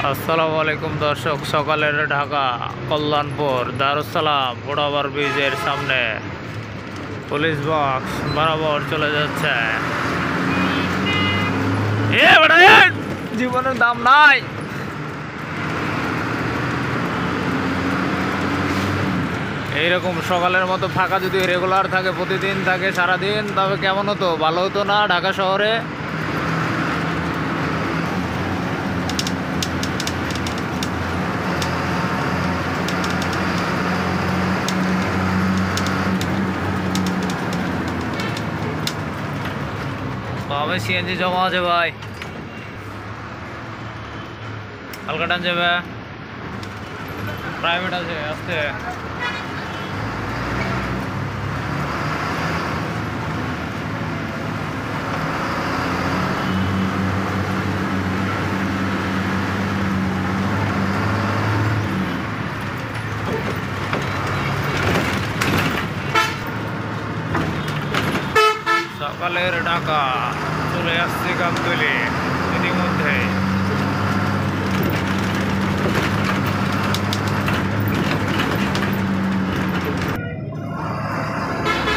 আসসালামু আলাইকুম দর্শক, সকালের ঢাকা কল্যাণপুর দারুসালাম ওভার ব্রিজের সামনে পুলিশ বক্স বরাবর চলে যাচ্ছে। জীবনের দাম নাই। এইরকম সকালের মতো ফাঁকা যদি রেগুলার থাকে, প্রতিদিন থাকে, সারাদিন, তবে কেমন হতো? ভালো হতো না ঢাকা শহরে? ভাই সিএনজি জমা আছে ভাই, হালকা টান যাবে, প্রাইভেট আছে, আসতে সকালের ঢাকা চলে আসছে গাবতলী ইতিমধ্যে।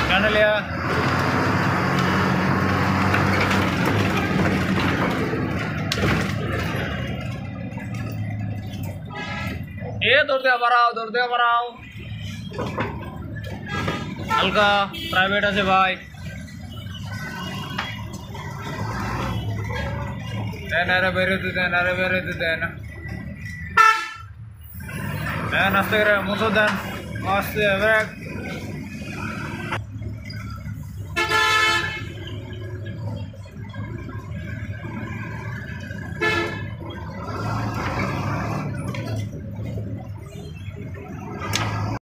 কানালিয়া দৌড় দিয়ে বাড়াও, হালকা প্রাইভেট আছে ভাই। দেন আরে বেরোতে দেন, আরে বেরোতে দেন, আসতে করে মুঠো দেন, আসতে ব্রেক।